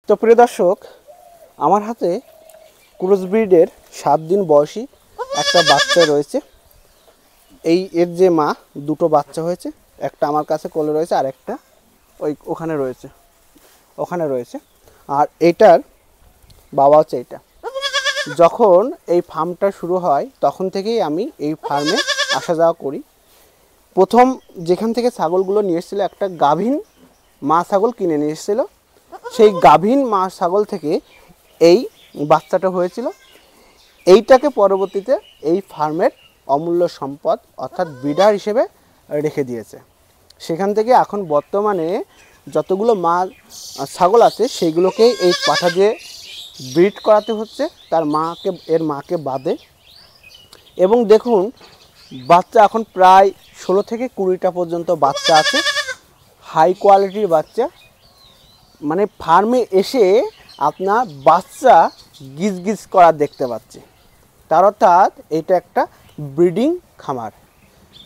তো প্রিয় দর্শক, আমার হাতে ক্রস ব্রিডের 7 দিন বয়সী একটা বাচ্চা রয়েছে। এর যে মা, দুটো বাচ্চা হয়েছে, একটা আমার কাছে কোলে রয়েছে আর একটা ওখানে রয়েছে। আর এটার বাবা হচ্ছে এটা। যখন এই ফার্মটা শুরু হয় তখন থেকেই আমি এই ফার্মে আসা যাওয়া করি। প্রথম যেখান থেকে ছাগলগুলো নিয়ে এসেছিলো, একটা গাভীন মা ছাগল কিনে নিয়ে এসেছিলো। সেই গাভীন মা ছাগল থেকে এই বাচ্চাটা হয়েছিল। এইটাকে পরবর্তীতে এই ফার্মের অমূল্য সম্পদ অর্থাৎ ব্রিডার হিসেবে রেখে দিয়েছে। সেখান থেকে এখন বর্তমানে যতগুলো মা ছাগল আছে সেইগুলোকেই এই পাঠা দিয়ে ব্রিড করাতে হচ্ছে, এর মাকে বাদে। এবং দেখুন, বাচ্চা এখন প্রায় 16 থেকে 20টা পর্যন্ত বাচ্চা আছে, হাই কোয়ালিটির বাচ্চা। মানে ফার্মে এসে আপনার বাচ্চা গিজ করা দেখতে পাচ্ছি। তার অর্থাৎ এটা একটা ব্রিডিং খামার।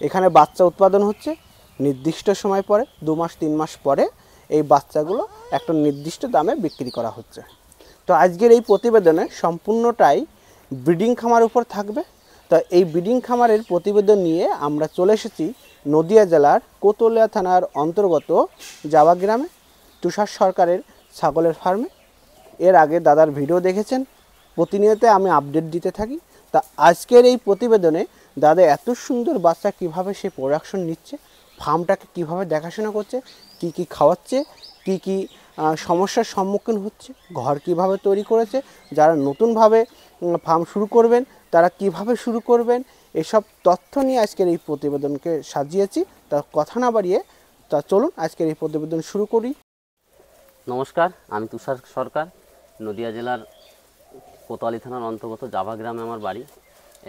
এখানে বাচ্চা উৎপাদন হচ্ছে নির্দিষ্ট সময় পরে, 2 মাস 3 মাস পরে এই বাচ্চাগুলো একটা নির্দিষ্ট দামে বিক্রি করা হচ্ছে। তো আজকের এই প্রতিবেদনে সম্পূর্ণটাই ব্রিডিং খামার উপর থাকবে। তো এই ব্রিডিং খামারের প্রতিবেদন নিয়ে আমরা চলে এসেছি নদিয়া জেলার কোতলিয়া থানার অন্তর্গত জাবা গ্রামে, তুষার সরকারের ছাগলের ফার্মে। এর আগে দাদার ভিডিও দেখেছেন, প্রতিনিয়ত আমি আপডেট দিতে থাকি। তা আজকের এই প্রতিবেদনে দাদা এত সুন্দর বাচ্চা কিভাবে সে প্রোডাকশন নিচ্ছে, ফার্মটাকে কিভাবে দেখাশোনা করছে, কি খাওয়াচ্ছে, কি সমস্যার সম্মুখীন হচ্ছে, ঘর কিভাবে তৈরি করেছে, যারা নতুনভাবে ফার্ম শুরু করবেন তারা কিভাবে শুরু করবেন, এসব তথ্য নিয়ে আজকের এই প্রতিবেদনকে সাজিয়েছি। তা কথা না বাড়িয়ে চলুন আজকের এই প্রতিবেদন শুরু করি। নমস্কার, আমি তুষার সরকার, নদিয়া জেলার কোতোয়ালি থানার অন্তর্গত জাভা গ্রামে আমার বাড়ি।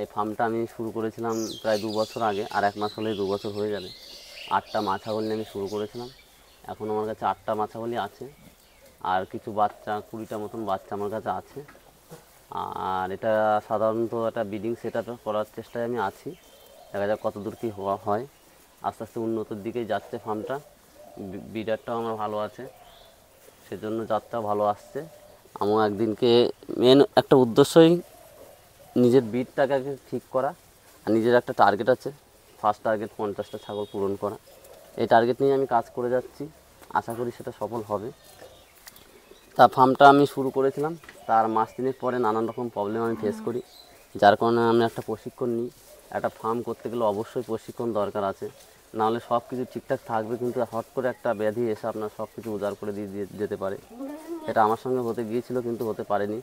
এই ফার্মটা আমি শুরু করেছিলাম প্রায় 2 বছর আগে, আর 1 মাস হলেই 2 বছর হয়ে যাবে। 8টা মা ছাগল নিয়ে আমি শুরু করেছিলাম। এখন আমার কাছে 8টা মা ছাগলই আছে, আর কিছু বাচ্চা 20টা মতন বাচ্চা আমার কাছে আছে। আর এটা সাধারণত একটা ব্রিডিং সেট আপ করার চেষ্টায় আমি আছি। দেখা যাক কত দূর কী হয়। আস্তে আস্তে উন্নতির দিকেই যাচ্ছে ফার্মটা। ব্রিডারটাও আমার ভালো আছে, সেজন্য যাত্রা ভালো আসছে। আমার একদিনকে মেন একটা উদ্দেশ্যই নিজের ব্রিডটাকে ঠিক করা, আর নিজের একটা টার্গেট আছে, ফার্স্ট টার্গেট 50টা ছাগল পূরণ করা। এই টার্গেট নিয়ে আমি কাজ করে যাচ্ছি, আশা করি সেটা সফল হবে। তা ফার্মটা আমি শুরু করেছিলাম, তার মাস 3 পরে নানান রকম প্রবলেম আমি ফেস করি, যার কারণে আমি একটা প্রশিক্ষণ নিই। একটা ফার্ম করতে গেলে অবশ্যই প্রশিক্ষণ দরকার আছে, নাহলে সব কিছু ঠিকঠাক থাকবে, কিন্তু হট করে একটা ব্যাধি এসে আপনার সব কিছু উজাড় করে দিয়ে যেতে পারে। এটা আমার সঙ্গে হতে গিয়েছিল, কিন্তু হতে পারেনি।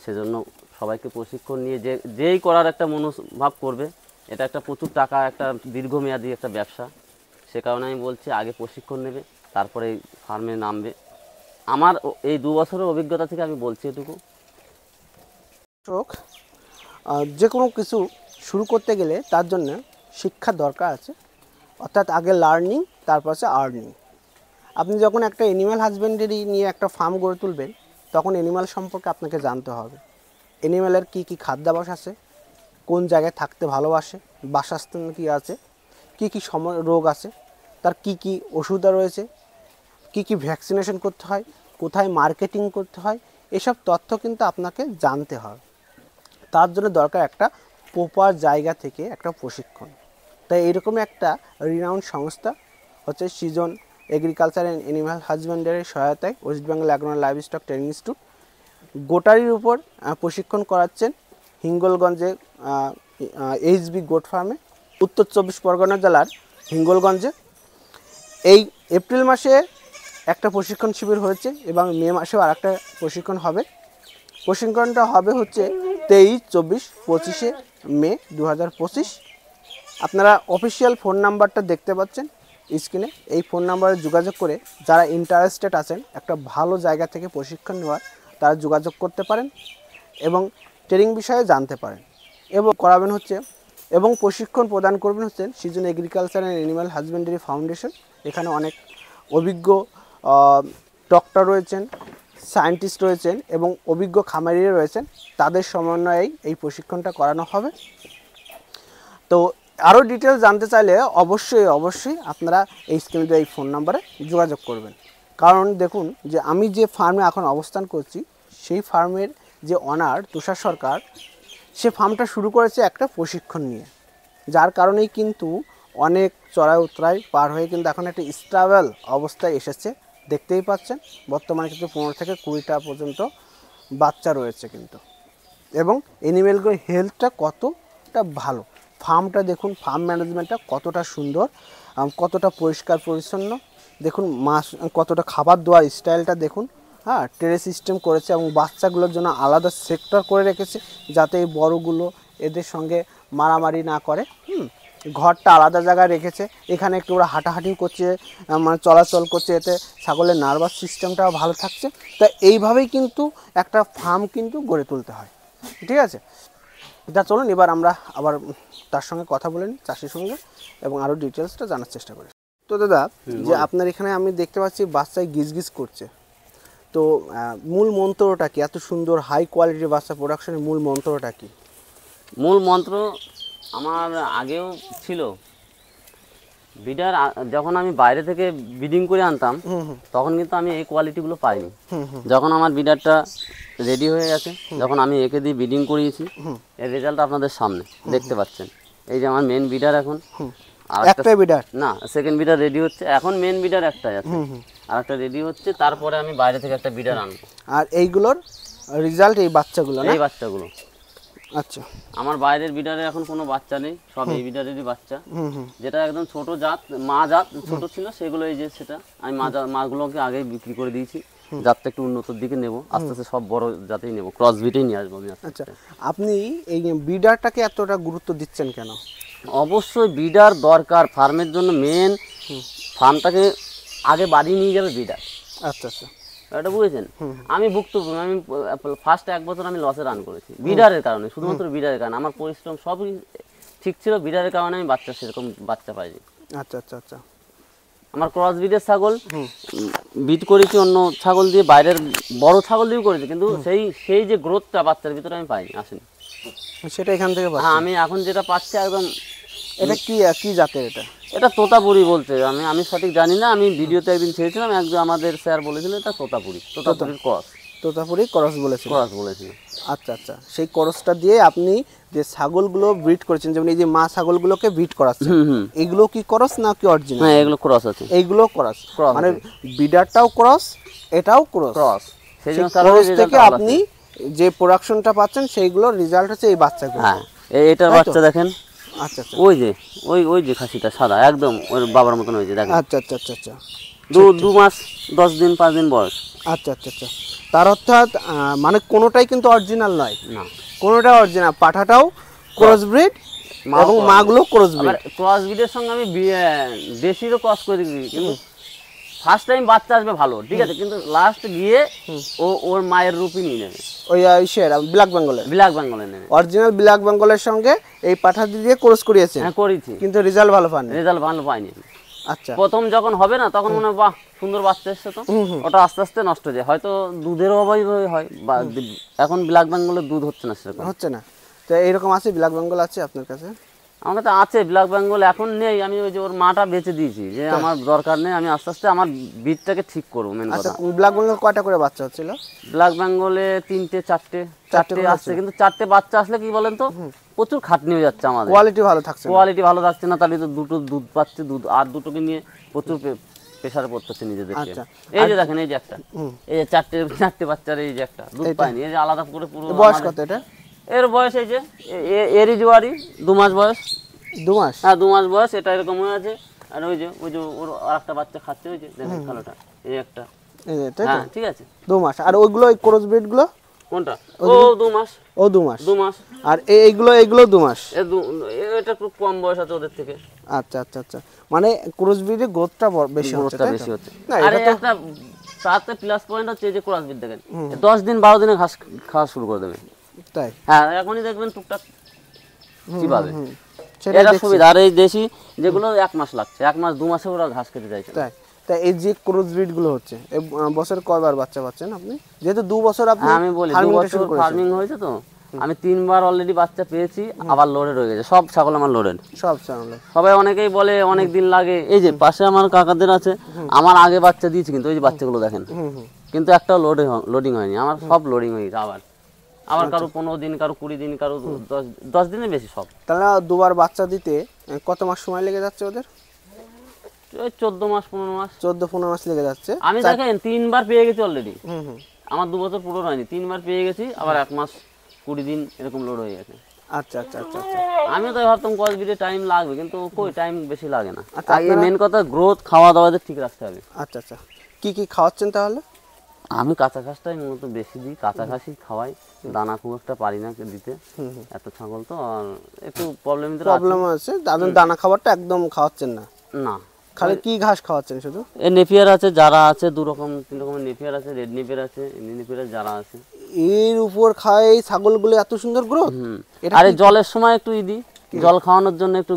সেজন্য সবাইকে প্রশিক্ষণ নিয়ে যেই করার একটা মনোভাব করবে। এটা একটা প্রচুর টাকা, একটা দীর্ঘমেয়াদী একটা ব্যবসা। সে কারণে আমি বলছি, আগে প্রশিক্ষণ নেবে, তারপরে ফার্মে নামবে। আমার এই 2 বছরের অভিজ্ঞতা থেকে আমি বলছি এটুকু। যে কোনো কিছু শুরু করতে গেলে তার জন্য শিক্ষার দরকার আছে, অর্থাৎ আগে লার্নিং, তারপর আছে আর্নিং। আপনি যখন একটা অ্যানিম্যাল হাজবেন্ডারি নিয়ে একটা ফার্ম গড়ে তুলবেন, তখন অ্যানিম্যাল সম্পর্কে আপনাকে জানতে হবে। অ্যানিম্যালের কী খাদ্যাভ্যাস আছে, কোন জায়গায় থাকতে ভালোবাসে, বাসস্থান কী আছে, কী রোগ আছে, তার কি ওষুধ রয়েছে, কি ভ্যাকসিনেশন করতে হয়, কোথায় মার্কেটিং করতে হয়, এসব তথ্য কিন্তু আপনাকে জানতে হবে। তার জন্য দরকার একটা প্রপার জায়গা থেকে একটা প্রশিক্ষণ। তাই এরকমই একটা রিনাউন্ড সংস্থা হচ্ছে সৃজন এগ্রিকালচার অ্যান্ড অ্যানিম্যাল হাজবেন্ডারির সহায়তায় West Bengal agro livestock training institute গোটারির উপর প্রশিক্ষণ করাচ্ছেন হিঙ্গলগঞ্জে এইচবি গোট ফার্মে, উত্তর 24 পরগনা জেলার হিঙ্গলগঞ্জে। এই এপ্রিল মাসে একটা প্রশিক্ষণ শিবির হয়েছে এবং মে মাসেও আর একটা প্রশিক্ষণ হবে। প্রশিক্ষণটা হবে হচ্ছে 23, 24, 25 মে 2025। আপনারা অফিসিয়াল ফোন নাম্বারটা দেখতে পাচ্ছেন স্ক্রিনে। এই ফোন নাম্বারে যোগাযোগ করে যারা ইন্টারেস্টেড আছেন একটা ভালো জায়গা থেকে প্রশিক্ষণ নেওয়ার, তারা যোগাযোগ করতে পারেন এবং ট্রেনিং বিষয়ে জানতে পারেন এবং করাবেন হচ্ছে, এবং প্রশিক্ষণ প্রদান করবেন হচ্ছেন Srijan agriculture and animal husbandry foundation. এখানে অনেক অভিজ্ঞ ডক্টর রয়েছেন, সায়েন্টিস্ট রয়েছেন এবং অভিজ্ঞ খামারিরা রয়েছেন। তাদের সমন্বয়েই এই প্রশিক্ষণটা করানো হবে। তো আরও ডিটেলস জানতে চাইলে অবশ্যই আপনারা এই স্ক্রিনে এই ফোন নাম্বারে যোগাযোগ করবেন। কারণ দেখুন যে আমি যে ফার্মে এখন অবস্থান করছি সেই ফার্মের যে অনার তুষার সরকার, সে ফার্মটা শুরু করেছে একটা প্রশিক্ষণ নিয়ে, যার কারণেই কিন্তু অনেক চড়াই উতরাই পার হয়ে কিন্তু এখন একটা স্টেবল অবস্থায় এসেছে। দেখতেই পাচ্ছেন বর্তমানে কিন্তু 15 থেকে 20টা পর্যন্ত বাচ্চা রয়েছে কিন্তু, এবং অ্যানিমেলগুলোর হেলথটা কতটা ভালো। ফার্মটা দেখুন, ফার্ম ম্যানেজমেন্টটা কতটা সুন্দর, কতটা পরিষ্কার পরিচ্ছন্ন। দেখুন মাছ কতটা খাবার দেওয়ার স্টাইলটা দেখুন, হ্যাঁ, ট্রে সিস্টেম করেছে এবং বাচ্চাগুলোর জন্য আলাদা সেক্টর করে রেখেছে যাতে এই বড়গুলো এদের সঙ্গে মারামারি না করে। ঘরটা আলাদা জায়গায় রেখেছে, এখানে একটু ওরা হাঁটাহাঁটিও করছে, মানে চলাচল করছে, এতে ছাগলের নার্ভাস সিস্টেমটাও ভালো থাকছে। তা এইভাবেই কিন্তু একটা ফার্ম কিন্তু গড়ে তুলতে হয়, ঠিক আছে। এটা চলুন এবার আমরা আবার তার সঙ্গে কথা বলে নিই, চাষির সঙ্গে, এবং আরও ডিটেলসটা জানার চেষ্টা করি। তো দাদা, যে আপনার এখানে আমি দেখতে পাচ্ছি বাচ্চায় গিজ করছে, তো মূল মন্ত্রটা কি? এত সুন্দর হাই কোয়ালিটির বাচ্চা প্রোডাকশনের মূল মন্ত্রটা কি? মূল মন্ত্র আমার আগেও ছিল। বিডার যখন আমি বাইরে থেকে ব্রিডিং করে আনতাম তখন কিন্তু আমি এই কোয়ালিটিগুলো পাইনি। যখন আমার বিডারটা রেডি হয়ে গেছে, যখন আমি একে দিয়ে ব্রিডিং করিয়েছি, এর রেজাল্ট আপনাদের সামনে দেখতে পাচ্ছেন। এই যে আমার মেন বিডার এখন, আর একটা বিডার না, সেকেন্ড বিডার রেডি হচ্ছে। এখন মেন বিডার একটাই আছে, আর একটা রেডি হচ্ছে। তারপরে আমি বাইরে থেকে একটা বিডার আনবো। আর এইগুলোর রেজাল্ট এই বাচ্চাগুলো, এই বাচ্চাগুলো। আচ্ছা, আমার বাইরের বিডারে এখন কোনো বাচ্চা নেই, সব এই বিডারেরই বাচ্চা। যেটা একদম ছোট জাত, মা জাত ছোট ছিল, সেগুলো এই যে সেটা আমি মাগুলোকে আগেই বিক্রি করে দিয়েছি। জাতটা একটু উন্নতর দিকে নেব, আস্তে আস্তে সব বড় জাতেই নেব, ক্রস বিটেই নিয়ে আসবো আমি। আচ্ছা, আপনি এই বিডারটাকে এতটা গুরুত্ব দিচ্ছেন কেন? অবশ্যই বিডার দরকার ফার্মের জন্য। মেন ফার্মটাকে আগে বাড়িয়ে নিয়ে যাবে বিডার। আচ্ছা আচ্ছা, এটা বুঝেছেন। আমি ভুক্তভোগী। আমি ফার্স্ট 1 বছর আমি লসে রান করেছি বিডারের কারণে, শুধুমাত্র বিডারের কারণে। আমার পরিশ্রম সবই ঠিক ছিল, বিডারের কারণে আমি বাচ্চা সেরকম বাচ্চা পাইনি। আচ্ছা আচ্ছা আচ্ছা, আমার ক্রস বিডের ছাগল বিট করেছি অন্য ছাগল দিয়ে, বাইরের বড় ছাগল দিয়েও করেছি, কিন্তু সেই যে গ্রোথটা বাচ্চার ভিতরে আমি পাইনি, আসেনি। সেটা এখান থেকে হ্যাঁ, আমি এখন যেটা পাচ্ছি একদম। এটা কি জাতের? এটা তোতাপুরি বলতে, আমি সঠিক জানি না। আমি ভিডিওতে একদিন ছেড়েছিলাম, একদম আমাদের স্যার বলেছিলেন এটা তোতাপুরির ক্রস। তোতাপুরি ক্রস বলেছিল। আচ্ছা আচ্ছা, সেই ক্রসটা দিয়ে আপনি যে ছাগলগুলো ব্রিড করেছেন, যেমন এই যে মা ছাগলগুলোকে ব্রিড করাচ্ছেন, এগুলো কি ক্রস না কি অরিজিনাল? হ্যাঁ, এগুলো ক্রস আছে। এইগুলো ক্রস, মানে বিডারটাও ক্রস, এটাও ক্রস। সেই ক্রস থেকে আপনি যে প্রোডাকশনটা পাচ্ছেন সেইগুলোর রেজাল্ট হচ্ছে এই বাচ্চাগুলো। হ্যাঁ, এটার বাচ্চা দেখেন। আচ্ছা আচ্ছা, ওই যে খাসিটা সাদা একদম ওর বাবার মতন হয়েছে দেখেন। আচ্ছা আচ্ছা আচ্ছা আচ্ছা, 2 মাস 10 দিন 5 দিন বয়স। আচ্ছা আচ্ছা আচ্ছা, তার অর্থাৎ মানে কোনোটাই কিন্তু অরিজিনাল নয় না, কোনোটা অরিজিনাল। পাঠাটাও ক্রস ব্রিড এবং মাগুলো ক্রস ব্রিড। ক্রস ব্রিডের সঙ্গে আমি দেশিরও ক্রস করে দিয়েছি, কিন্তু ফার্স্ট টাইম বাচ্চা আসবে ভালো, ঠিক আছে, কিন্তু লাস্ট গিয়ে ওর মায়ের রূপই নিয়ে নেবে। ওই ব্ল্যাক বেঙ্গলের নেবে, অরিজিনাল ব্ল্যাক বেঙ্গলের সঙ্গে এই পাঠা দিয়ে ক্রস করিয়েছে। হ্যাঁ, করেছি, কিন্তু রেজাল্ট ভালো পাইনি। আচ্ছা, প্রথম যখন হবে না তখন মনে হয় বাহ সুন্দর বাচ্চা এসছে, তো ওটা আস্তে আস্তে নষ্ট হয়ে যায়। হয়তো দুধেরও অভাবে হয়, বা এখন ব্ল্যাক বেঙ্গলের দুধ হচ্ছে না, সেরকম হচ্ছে না। তো এইরকম আছে ব্ল্যাক বেঙ্গল আছে আপনার কাছে? আমার কাছে আছে ব্ল্যাক বেঙ্গল, এখন নেই। আমি ওই যে ওর মাটা বেঁচে দিয়েছি, যে আমার দরকার নেই, আমি আস্তে আস্তে আমার বীজটাকে ঠিক করবো। মেন কথা, ব্ল্যাক বেঙ্গল কয়টা করে বাচ্চা হচ্ছিল? ব্ল্যাক বেঙ্গলে 3টে 4টে আসছে, কিন্তু 4টে বাচ্চা আসলে কি বলেন তো, প্রচুর খাটনি হয়ে যাচ্ছে আমাদের। কোয়ালিটি ভালো থাকছে না, তাহলে তো দুটো দুধ পাচ্ছে, দুধ আর দুটোকে নিয়ে প্রচুর প্রেসারে পড়তেছে নিজেদেরকে। এই যে দেখেন, এই যে একটা, এই যে চারটে বাচ্চার এই যে একটা দুধ পায়নি, এই যে আলাদা করে পুরো। বয়স কত এটা? এর বয়স এই যে এরই জোয়ারি 2 মাস বয়স। 2 মাস? হ্যাঁ, 2 মাস বয়স। এটা এরকম হয়ে আছে। আর ওই যে ওর আরেকটা বাচ্চা খাচ্ছে, ওই যে দেখেন খালোটা, এই একটা। হ্যাঁ, ঠিক আছে, 2 মাস। আর ওইগুলো ওই ক্রস ব্রিড গুলো কোনটা? ও 2 মাস। ও 2 মাস। 2 মাস। আর এইগুলো 2 মাস। এটা একটু কম বয়স আছে ওদের থেকে। আচ্ছা আচ্ছা আচ্ছা, মানে ক্রস ব্রিডের গ্রোথটা বেশি হচ্ছে। আর একটা তাতে প্লাস পয়েন্ট হচ্ছে যে ক্রস ব্রিড দেখেন 10 দিন 12 দিনে ঘাস খাওয়া শুরু করে দেবে। তাই? হ্যাঁ, এখনই দেখবেন টুকটাক কিভাবে, এটা সুবিধা। আর এই দেশি যেগুলো 1 মাস লাগছে, 1 মাস 2 মাসে ওরা ঘাস খেতে চাইছে। তাই এই যে ক্রস ব্রিড গুলো হচ্ছে, বছরে কয়বার বাচ্চা পাচ্ছেন আপনি? যেহেতু 2 বছর আপনি, আমি বলি 2 বছর ফার্মিং হয়েছে, তো আমি 3বার অলরেডি বাচ্চা পেয়েছি, আবার লোডে রয়ে গেছে। সব ছাগল আমার লোডেড। সব চাংলা। সবাই অনেকেই বলে অনেক দিন লাগে, এই যে পাশে আমার কাকাদের আছে, আমার আগে বাচ্চা দিয়েছি, কিন্তু ওই যে বাচ্চাগুলো দেখেন, কিন্তু একটাও লোডিং হয়নি। আমার সব লোডিং হয়ে গেছে। আবার কারো 15 দিন, কারো 20 দিন, কারো 10 দিনের বেশি সব। তাহলে দুবার বাচ্চা দিতে কত মাস সময় লেগে যাচ্ছে ওদের? ওই 14 মাস 15 মাস। 14-15 মাস লেগে যাচ্ছে। আমি দেখেন 3বার পেয়ে গেছি অলরেডি। হুম। আমার 2 বছর পুরো হয়নি, 3বার পেয়ে গেছি, আবার 1 মাস 20 দিন এরকম লোড হয়ে গেছে। আচ্ছা। আমিও তো ভাবতাম কসবিটে টাইম লাগবে, কিন্তু কই টাইম বেশি লাগে না। আচ্ছা, আগে মেন কথা গ্রোথ, খাওয়া দাওয়াতে ঠিক রাখতে হবে। আচ্ছা। কি খাওয়াচ্ছেন তাহলে? আমি কাঁচা ঘাসটাই মূলত বেশি দিই, কাঁচা ঘাসই খাওয়াই। দানা খুব একটা পারি না দিতে, এত ছাগল তো, আর একটু প্রবলেম আছে। দানা খাবারটা একদম খাওয়াচ্ছেন না? না। খালি কি ঘাস খাওয়াচ্ছেন শুধু? এই নেপিয়ার আছে, যারা আছে 2 রকম 3 রকমের নেপিয়ার আছে, রেড নেপিয়ার আছে, ইন্ডিয়ান নেপিয়ার যারা আছে। এর উপর খায় এই ছাগলগুলো এত সুন্দর গ্রোথ? আরে জলের সময় একটু দিই, জল খাওয়ানোর জন্য একটু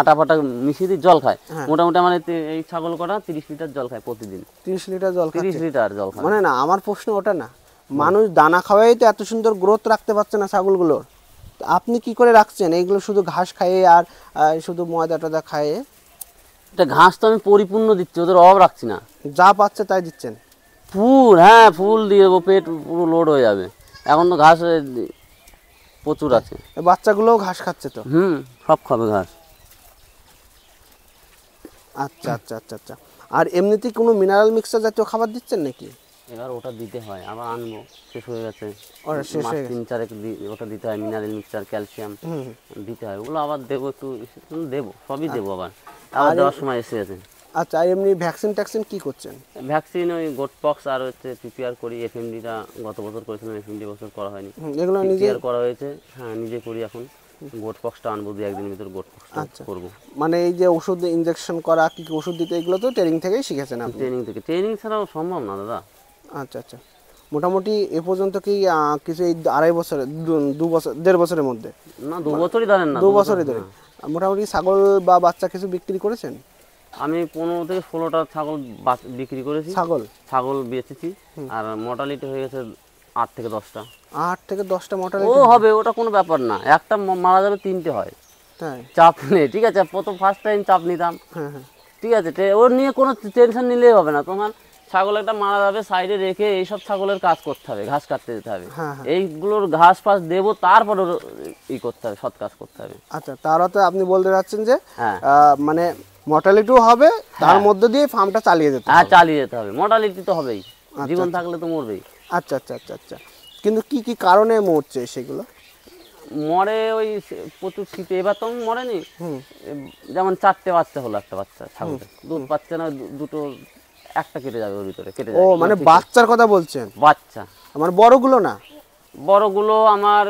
আটা ফাটা মিশিয়ে দিই, জল খায়। মোটামুটি আমার এই ছাগল কটা 30 লিটার জল খায় প্রতিদিন। 30 লিটার জল খায়? 30 লিটার জল খায়। মানে না, আমার প্রশ্ন ওটা না। মানুষ দানা খাওয়াই তো এত সুন্দর গ্রোথ রাখতে পারছে না ছাগলগুলোর, আপনি কি করে রাখছেন? এইগুলো শুধু ঘাস খাইয়ে আর শুধু ময়দা টয়দা খাইয়ে? এটা ঘাস তো আমি পরিপূর্ণ দিচ্ছি, ওদের অভাব রাখছি না। যা পাচ্ছে তাই দিচ্ছেন? ফুল দিয়ে দেবো, পেট পুরো লোড হয়ে যাবে। এখন তো ঘাস প্রচুর আছে। বাচ্চাগুলোও ঘাস খাচ্ছে তো? সব খাবে ঘাস। আচ্ছা। আর এমনিতে কোনো মিনারেল মিক্সচার জাতীয় খাবার দিচ্ছেন নাকি? এবার ওটা দিতে হয়, আবার আনবো, শেষ হয়ে গেছে। শেষ হয়ে 3-4 ওটা দিতে হয়, মিনারেল মিক্সচার, ক্যালসিয়াম দিতে হয়। ওগুলো আবার দেবো, একটু দেবো, সবই দেবো আবার দেওয়ার সময় এসে গেছে। আচ্ছা, আর এমনি ভ্যাকসিন ট্যাকসিন কি করছেন? ভ্যাকসিন ওই গোট পক্স আর হচ্ছে পিপিআর করি। এফএমডিটা গত বছর করেছিলাম, এফএমডি বছর করা হয়নি। এগুলো নিজে করা হয়েছে। হ্যাঁ, নিজে করি এখন। গোট পক্সটা আনবো 2-1 দিনের ভিতর, গোট পক্সটা করবো। মানে এই যে ওষুধ ইনজেকশন করা, কি ওষুধ দিতে, এগুলো তো ট্রেনিং থেকেই শিখেছেন আপনি? ট্রেনিং ছাড়াও সম্ভব না দাদা। আচ্ছা। মোটামুটি এ পর্যন্ত কি কিছু এই 2.5 বছরে, 2 বছর 1.5 বছরের মধ্যে? না, 2 বছরই ধরেন না, 2 বছরই ধরে মোটামুটি ছাগল বা বাচ্চা কিছু বিক্রি করেছেন? আমি 15 থেকে 16টা ছাগল বিক্রি করেছি। ছাগল বেচেছি, আর মর্টালিটি হয়ে গেছে 8 থেকে 10টা। 8 থেকে 10টা মর্টালিটি হবে, ওটা কোনো ব্যাপার না। একটা মারা যাবে, 3টে হয়, তাই? চাপ নেই, ঠিক আছে। ফার্স্ট টাইম চাপ নিতাম, ঠিক আছে। ওর নিয়ে কোনো টেনশন নিলেই হবে না। তোমার ছাগল একটা মারা যাবে, সাইডে রেখে এইসব ছাগলের কাজ করতে হবে, ঘাস কাটতে যেতে হবে, এইগুলোর ঘাস ফাস দেবো, তারপর করতে হবে, সৎ কাজ করতে হবে। আচ্ছা, তারা তো আপনি বলতে চাচ্ছেন যে মানে মর্টালিটিও হবে, তার মধ্যে দিয়ে ফার্মটা চালিয়ে যেতে হবে? চালিয়ে যেতে হবে। মর্টালিটি তো হবেই, জীবন থাকলে তো মরবেই। আচ্ছা। কিন্তু কি কারণে মরছে সেগুলো? মরে ওই প্রচুর শীতে। এবার তো মরেনি, যেমন 4টে বাচ্চা হলো, একটা বাচ্চা ছাগলের দুধ পাচ্ছে না, দুটো, একটা কেটে যাবে ওর ভিতরে, কেটে যাবে। মানে বাচ্চার কথা বলছেন? বাচ্চা, আমার বড়গুলো না? বড়গুলো আমার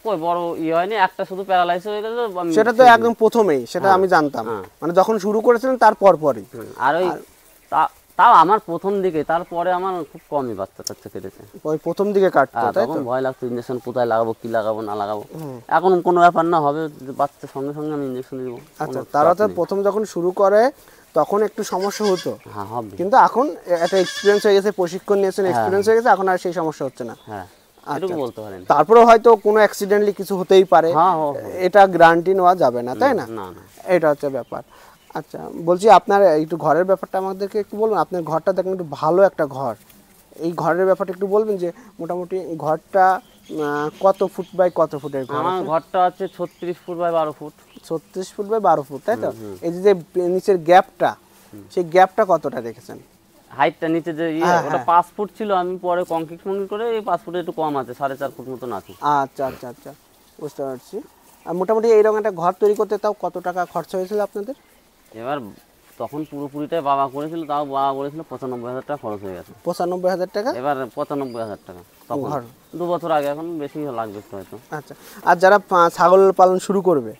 কই বড় হয়নি, একটা শুধু প্যারালাইজ হয়ে গেল। সেটা তো একদম প্রথমেই, সেটা আমি জানতাম, মানে যখন শুরু করেছিলেন তার পরই। আর ওই তাও আমার প্রথম দিকে, তারপরে আমার খুব কমই বাচ্চা কেটেছে। ওই প্রথম দিকে কাটতো, তাই তো? ভয় লাগতো, ইনজেকশন কোথায় লাগাবো, কি লাগাবো না লাগাবো। এখন কোনো ব্যাপার না, হবে বাচ্চা সঙ্গে সঙ্গে আমি ইনজেকশন দিব। আচ্ছা, তারা তো প্রথম যখন শুরু করে তখন একটু সমস্যা হতো, কিন্তু এখন একটা এক্সপিরিয়েন্স হয়ে গেছে, প্রশিক্ষণ নিয়েছেন, এক্সপিরিয়েন্স হয়ে গেছে, এখন আর সেই সমস্যা হচ্ছে না। বলতে পারেন। তারপরে হয়তো কোনো অ্যাক্সিডেন্টলি কিছু হতেই পারে, এটা গ্যারান্টি নেওয়া যাবে না, তাই না? এটা হচ্ছে ব্যাপার। আচ্ছা, বলছি আপনার একটু ঘরের ব্যাপারটা আমাদেরকে একটু বলুন। আপনার ঘরটা দেখেন একটু ভালো একটা ঘর, এই ঘরের ব্যাপারটা একটু বলবেন যে মোটামুটি ঘরটা কত ফুট বাই কত ফুটের ঘর? আমার ঘরটা আছে 36 foot by 12 foot. 36 foot by 12 foot, তাই তো? এই যে নিচের গ্যাপটা, সেই গ্যাপটা কতটা রেখেছেন? হাইটটা নিচে যে ওটা 5 ফুট ছিল, আমি পরে কংক্রিট করে এই 5 ফুটে একটু কম আছে, 4.5 ফুট মতন আছে। আচ্ছা, বুঝতে পারছি। আর মোটামুটি এইরকম একটা ঘর তৈরি করতে তাও কত টাকা খরচা হয়েছিল আপনাদের? এবার তখন পুরোপুরিটাই বাবা করেছিল, তাও বাবা বলেছিল 95,000 টাকা খরচ হয়ে গেছে। 95,000 টাকা? এবার 95,000 টাকা তখন, 2 বছর আগে। এখন বেশি লাগবে হয়তো। আচ্ছা, আর যারা ছাগল পালন শুরু করবে,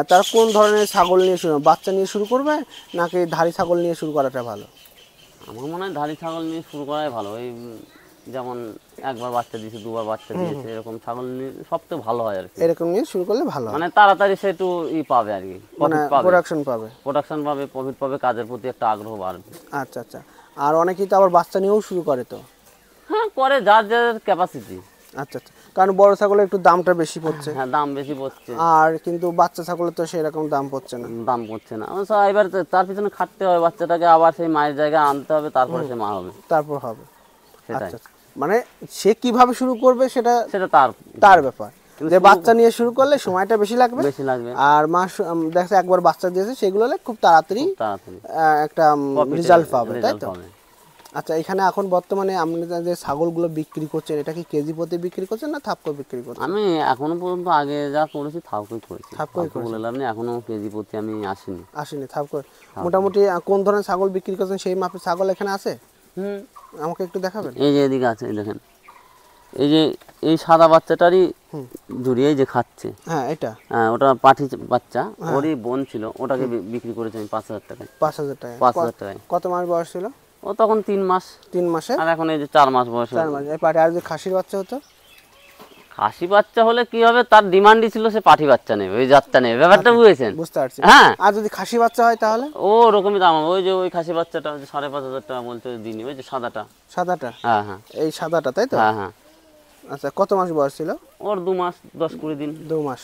তারা কোন ধরনের ছাগল নিয়ে বাচ্চা নিয়ে শুরু করবে, নাকি ধাড়ি ছাগল নিয়ে শুরু করাটা ভালো? আমার মনে হয় ধাড়ি ছাগল নিয়ে শুরু করাই ভালো। ওই যেমন একবার বাচ্চা দিয়েছে, 2বার বাচ্চা দিয়েছে, এরকম ছাগল নিয়ে সবচেয়ে ভালো হয় আর কি। এরকম নিয়ে শুরু করলে ভালো, মানে তাড়াতাড়ি সে একটু পাবে আর কি, প্রোডাকশন পাবে, প্রফিট পাবে, কাজের প্রতি একটা আগ্রহ বাড়বে। আচ্ছা। আর অনেকেই তো আবার বাচ্চা নিয়েও শুরু করে তো? হ্যাঁ, করে, যার যার ক্যাপাসিটি। আচ্ছা আচ্ছা, কারণ বড় ছাগলের একটু দামটা বেশি পড়ছে, হ্যাঁ দাম বেশি পড়ছে, আর কিন্তু বাচ্চা ছাগলের তো সেরকম দাম পড়ছে না। দাম পড়ছে না। এবার তার পিছনে খাটতে হবে, বাচ্চাটাকে আবার সেই মায়ের জায়গায় আনতে হবে, তারপরে সে মা হবে। তারপর হবে। সেটাই, আচ্ছা আচ্ছা, মানে সে কিভাবে শুরু করবে সেটা সেটা তার তার ব্যাপার, যে বাচ্চা নিয়ে শুরু করলে সময়টা বেশি লাগবে, বেশি লাগবে, আর মাস দেখা যাচ্ছে একবার বাচ্চা দিয়েছে সেগুলো হলে খুব তাড়াতাড়ি তাড়াতাড়ি একটা রেজাল্ট পাবে, তাই রেজাল্ট তো? পাবে। আচ্ছা, এখানে এখন বর্তমানে আপনি যে ছাগলগুলো বিক্রি করছেন, এটা কি কেজি প্রতি বিক্রি করছেন না থাপ্পড় বিক্রি করছেন? আমি এখনো পর্যন্ত আগে যা করেছি থাপই করেছি, থাপ্পড়ই থাপ্পড় বলে লাভ নেই, এখনো কেজি প্রতি আমি আসিনি। আসেনি থাপ্পড়। মোটামুটি কোন ধরনের ছাগল বিক্রি করছেন সেই মাপের ছাগল এখানে আছে? হুম, আমাকে একটু দেখাবেন? এই যে এদিকে আছে, এই দেখেন, এই যে এই সাদা বাচ্চাটারই জুড়িয়ে যে খাচ্ছে, হ্যাঁ এটা হ্যাঁ ওটা পাঠি বাচ্চা, ওরই বোন ছিল, ওটাকে বিক্রি করেছি আমি 5,000 টাকায়। 5,000 টাকা। 5,000 টাকায়। কত মাস বয়স ছিল? ও তখন 3 মাস, 3 মাসে? আর এখন এই যে 4 মাস বয়স। 4 মাস। এই পাটি আর যে খাসির বাচ্চা হতো? খাসি বাচ্চা হলে কি হবে, তার ডিমান্ডই ছিল সে পাঠি বাচ্চা নেবে, ওই জাতটা নেবে, ব্যাপারটা বুঝেছেন? বুঝতে পারছি। হ্যাঁ, আর যদি খাসি বাচ্চা হয় তাহলে? ও রকমই দাম হবে। ওই যে ওই খাসি বাচ্চাটা ওই যে 5,500 টাকা বলতে দিনই, ওই যে সাদাটা। সাদাটা? হ্যাঁ হ্যাঁ এই সাদাটা, তাই তো? হ্যাঁ হ্যাঁ। আচ্ছা, কত মাস বয়স ছিল? ওর 2 মাস 10-20 দিন। 2 মাস।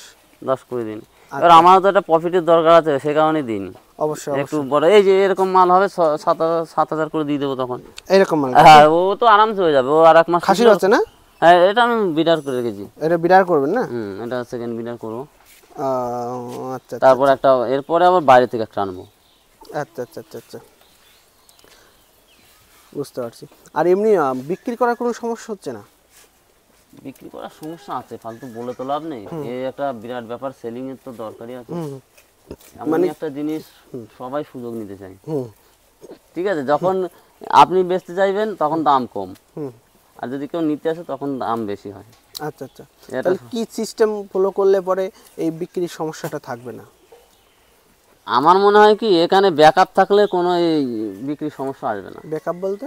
10-20 দিন। এবার আমারও তো একটা প্রফিটের দরকার আছে, সে কারণেই দিন অবশ্যই একটু বড়। এই যে এরকম মাল হবে 7,000 করে দিয়ে দেবো তখন। এরকম মানে? হ্যাঁ, ও তো আরামসে হয়ে যাবে, ও আর 1 মাস। খাসির বাচ্চা না? হ্যাঁ, এটা আমি বিডার করে রেখেছি। এটা বিডার করবেন না? এটা সেকেন্ড বিডার করবো। আচ্ছা তারপর একটা, এরপরে আবার বাইরে থেকে একটা আনবো। আচ্ছা আচ্ছা আচ্ছা আচ্ছা, বুঝতে পারছি। আর এমনি বিক্রি করার কোনো সমস্যা হচ্ছে না? বিক্রি করার সমস্যা আছে, ফালতু বলে তো লাভ নেই, এই একটা বিরাট ব্যাপার, সেলিং এর তো দরকারই আছে। মানে একটা জিনিস সবাই সুযোগ নিতে চায়, হুম ঠিক আছে? যখন আপনি বেচতে চাইবেন তখন দাম কম, হুম। আর যদি কেউ নিতে আসে তখন দাম বেশি হয়। আচ্ছা আচ্ছা, এটা তাহলে কি সিস্টেম ফলো করলে পরে এই বিক্রির সমস্যাটা থাকবে না? আমার মনে হয় কি, এখানে ব্যাকআপ থাকলে কোনো এই বিক্রির সমস্যা আসবে না। ব্যাকআপ বলতে?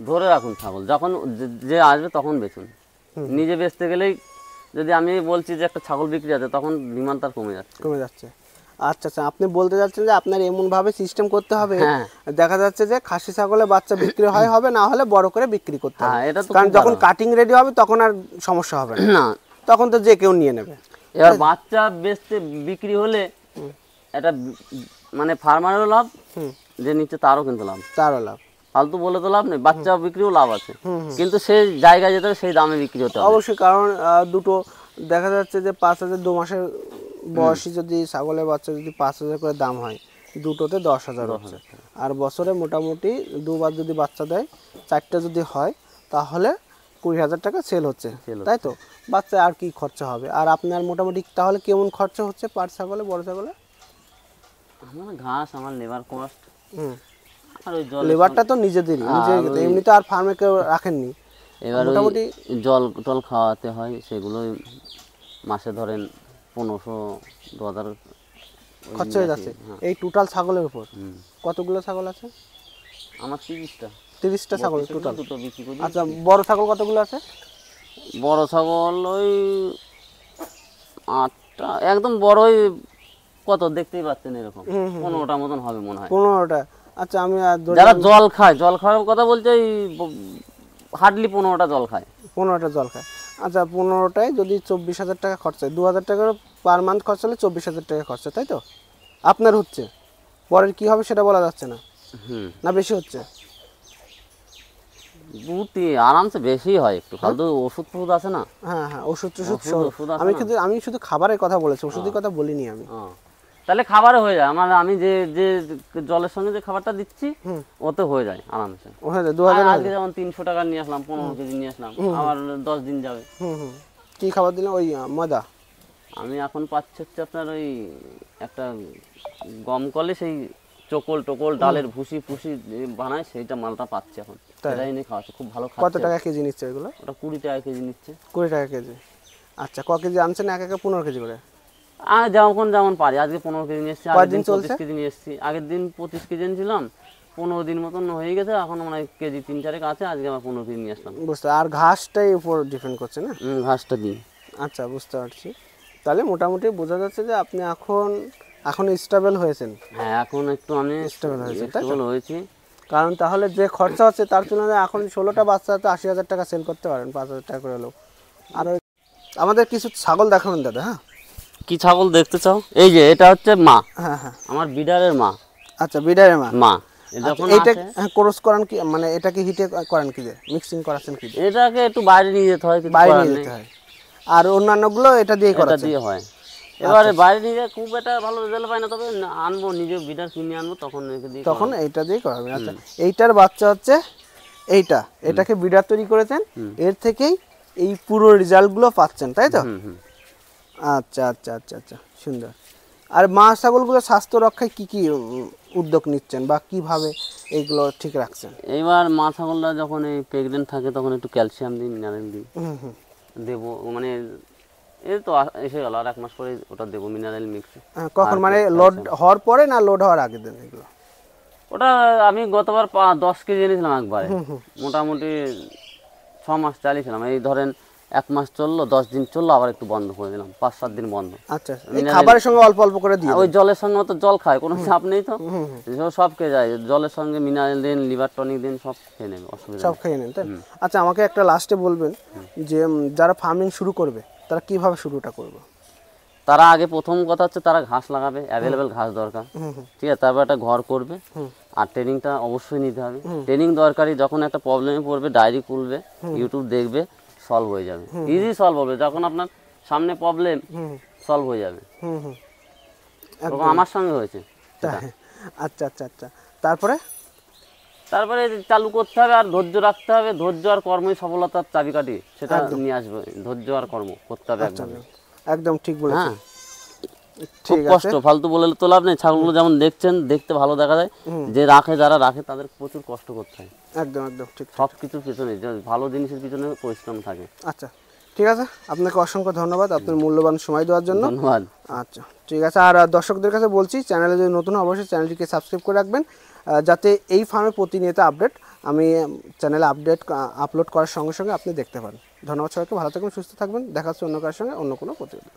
ধরে রাখুন ছাগল, যখন যে আসবে তখন বেচুন। নিজে বেচতে গেলেই, যদি আমি বলছি যে একটা ছাগল বিক্রি আছে, তখন ডিমান্ড তার কমে যাচ্ছে। কমে যাচ্ছে। আচ্ছা আচ্ছা, আপনি বলতে যাচ্ছেন যে আপনার এমনভাবে সিস্টেম করতে হবে, হ্যাঁ। দেখা যাচ্ছে যে খাসি ছাগলের বাচ্চা বিক্রি হবে, না হলে বড় করে বিক্রি করতে হবে। হ্যাঁ, এটা তো কারণ খুব যখন ভালো। কাটিং রেডি হবে তখন আর সমস্যা হবে না, না, তখন তো যে কেউ নিয়ে নেবে। এবার বাচ্চা বেচতে বিক্রি হলে এটা মানে ফার্মারেরও লাভ, যে নিচ্ছে তারও কিন্তু লাভ। তারও লাভ। ফালতু বলে তো লাভ নেই, বাচ্চা বিক্রিও লাভ আছে, কিন্তু সেই জায়গায় যেতে হবে, সেই দামে বিক্রি হতে হবে। অবশ্যই, কারণ দুটো দেখা যাচ্ছে যে 5,000, 2 মাসের বয়সী যদি ছাগলের বাচ্চা যদি 5,000 করে দাম হয়, দুটোতে 10,000 হচ্ছে। আর বছরে মোটামুটি দুবার যদি বাচ্চা দেয়, 4টা যদি হয়, তাহলে 20,000 টাকা সেল হচ্ছে, তাই তো? বাচ্চা আর কি খরচা হবে? আর আপনার মোটামুটি তাহলে কেমন খরচা হচ্ছে পার ছাগলে, বড় ছাগলে? আমার ঘাস, আমার লেবার কস্ট, হুম, আর ওই জল, লেবারটা তো নিজেদেরই, এমনি তো আর ফার্মে কেউ রাখেননি। এবার মোটামুটি জল টল খাওয়াতে হয়, সেগুলোই মাসে ধরেন 1,500-2,000 খরচা হয়ে যাচ্ছে এই টোটাল ছাগলের উপর। কতগুলো ছাগল আছে? আমার 30টা। 30টা ছাগল টোটাল। দুটো বিক্রি করি। আচ্ছা, বড় ছাগল কতগুলো আছে? বড় ছাগল ওই 8টা, একদম বড়, ওই কত দেখতেই পাচ্ছেন এরকম 15টা মতন হবে মনে হয়। 15টা? আচ্ছা, আমি যারা জল খায়, জল খাওয়ার কথা বলছে, এই হার্ডলি 15টা জল খায়। 15টা জল খায়। আচ্ছা, 15টায় যদি 24,000 টাকা খরচা হয়, 2,000 টাকা পার মান্থ খরচা হলে 24,000 টাকা খরচা, তাই তো? আপনার হচ্ছে, পরের কি হবে সেটা বলা যাচ্ছে না, না বেশি হচ্ছে? দুটি আরামসে বেশি হয় একটু, ফালতু ওষুধ ফষুধ আছে না। হ্যাঁ হ্যাঁ, ওষুধ ওষুধ আছে আমি শুধু খাবারের কথা বলেছি, ওষুধের কথা বলিনি আমি। তাহলে খাবারে হয়ে যায় আমার, আমি যে যে জলের সঙ্গে যে খাবারটা দিচ্ছি ওতে হয়ে যায় আরামসে। ওখানে 2,000। আজকে যেমন 300 টাকা নিয়ে আসলাম, 15 কেজি নিয়ে আসলাম, আবার 10 দিন যাবে। কি খাবার দিলেন? ওই ময়দা? আমি এখন পাচ্ছি হচ্ছে আপনার ওই একটা গম কলে সেই চোকল ডালের ভুসি ফুসি বানায়, সেইটা মালটা পাচ্ছি এখন, সেটাই এনে খাওয়াচ্ছে, খুব ভালো কত খাচ্ছে। টাকা কেজি নিচ্ছে এগুলো? ওটা 20 টাকা কেজি নিচ্ছে। 20 টাকা কেজি? আচ্ছা, ক কেজি আনছেন? এক 15 কেজি করে? আর যেমন পারি, আজকে 15 কেজি নিয়ে এসেছি, আগের দিন চলছে? 25 কেজি নিয়ে এসেছি, আগের দিন 25 কেজি এনেছিলাম, 15 দিন মতন হয়ে গেছে, এখন মানে কেজি 3-4 আছে, আজকে আমার 15 কেজি নিয়ে আসলাম। বুঝতে, আর ঘাসটাই উপর ডিপেন্ড করছে না? ঘাসটা দিই। আচ্ছা, বুঝতে পারছি। তাহলে মোটামুটি বোঝা যাচ্ছে যে আপনি এখন স্টেবল হয়েছেন। হ্যাঁ, এখন একটু আমি স্টেবল হয়েছি। কারণ তাহলে যে খরচা হচ্ছে তার তুলনায় এখন 16টা বাচ্চা তো 80,000 টাকা সেল করতে পারেন, 5,000 টাকা করে হলেও। আর আমাদের কিছু ছাগল দেখাবেন দাদা। হ্যাঁ, কি ছাগল দেখতে চাও? এই যে এটা হচ্ছে মা, হ্যাঁ হ্যাঁ। আমার বিডারের মা। আচ্ছা, বিডারের মা। মা যখন এইটা আসে ক্রস করান কি, মানে এটা কি হিটে করেন কি, মিক্সিং করাচ্ছেন কি? এটাকে একটু বাইরে নিয়ে যেতে হয়, কিছু বাইরে করার নিয়ে নেই। যেতে হয়। আর অন্যান্যগুলো এটা দিয়ে এটা করাচ্ছেন? দিয়ে হয়। এবারে বাইরে নিয়ে যেয়ে খুব একটা ভালো রেজাল্ট পাই না, তবে আনবো নিজে বিডার কিনে আনবো, তখন রেখে দিয়ে তখন এইটা দিয়ে করাবেন। আচ্ছা, এইটার বাচ্চা হচ্ছে এইটা, এটাকে বিডার তৈরি করেছেন, এর থেকেই এই পুরো রেজাল্টগুলো পাচ্ছেন, তাই তো? আচ্ছা আচ্ছা আচ্ছা আচ্ছা, সুন্দর। আর মা ছাগলগুলো স্বাস্থ্য রক্ষায় কি কি উদ্যোগ নিচ্ছেন বা কিভাবে এইগুলো ঠিক রাখছেন? এইবার মা ছাগলরা যখন এই প্রেগনেন্ট থাকে তখন একটু ক্যালসিয়াম দিই, মিনারেল দিই, দেবো। মানে এই তো এসে গেল, আর 1 মাস পরে ওটা দেবো মিনারেল মিক্স। কখন, মানে লোড হওয়ার পরে না লোড হওয়ার আগে দেন এগুলো? ওটা আমি গতবার 10 কেজি এনেছিলাম একবারে, মোটামুটি 6 মাস চালিয়েছিলাম। এই ধরেন 1 মাস চললো, 10 দিন চললো, আবার একটু বন্ধ করে দিলাম, 5-7 দিন বন্ধ। আচ্ছা, এই খাবারের সঙ্গে অল্প অল্প করে দিয়ে ওই জলের সঙ্গে তো জল খায়, কোনো চাপ নেই তো, সব খেয়ে যায়। জলের সঙ্গে মিনারেল দিন, লিভার টনিক দিন, সব খেয়ে নেবে, অসুবিধা সব খেয়ে নেন, তাই? আচ্ছা, আমাকে একটা লাস্টে বলবেন যে যারা ফার্মিং শুরু করবে তারা কিভাবে শুরুটা করবে? তারা আগে প্রথম কথা হচ্ছে তারা ঘাস লাগাবে, অ্যাভেলেবেল ঘাস দরকার, ঠিক আছে। তারপর একটা ঘর করবে, আর ট্রেনিংটা অবশ্যই নিতে হবে। ট্রেনিং দরকারি। যখন একটা প্রবলেমে পড়বে ডায়েরি খুলবে, ইউটিউব দেখবে, সলভ হয়ে যাবে, ইজি সলভ হবে। যখন আপনার সামনে প্রবলেম, সলভ হয়ে যাবে। তখন আমার সঙ্গে হয়েছে। আচ্ছা আচ্ছা আচ্ছা, তারপরে তারপরে চালু করতে হবে, আর ধৈর্য রাখতে হবে। ধৈর্য আর কর্মই সফলতার চাবিকাঠি, সেটা নিয়ে আসবে। ধৈর্য আর কর্ম করতে হবে একদম। একদম ঠিক বলেছেন। খুব কষ্ট, ফালতু বলে তো লাভ নেই। ছাগলগুলো যেমন দেখছেন, দেখতে ভালো দেখা যায়, যে রাখে, যারা রাখে তাদের প্রচুর কষ্ট করতে হয়। একদম একদম ঠিক। সব কিছুর পিছনে, ভালো জিনিসের পিছনে পরিশ্রম থাকে। আচ্ছা, ঠিক আছে, আপনাকে অসংখ্য ধন্যবাদ আপনার মূল্যবান সময় দেওয়ার জন্য। ধন্যবাদ। আচ্ছা, ঠিক আছে। আর দর্শকদের কাছে বলছি, চ্যানেলে যদি নতুন হয় অবশ্যই চ্যানেলটিকে সাবস্ক্রাইব করে রাখবেন, যাতে এই ফার্মে প্রতিনিয়ত আপডেট আমি চ্যানেলে আপলোড করার সঙ্গে সঙ্গে আপনি দেখতে পান। ধন্যবাদ সবাইকে, ভালো থাকবেন, সুস্থ থাকবেন। দেখা হচ্ছে অন্য কারোর সঙ্গে অন্য কোনো প্রতিবেদন।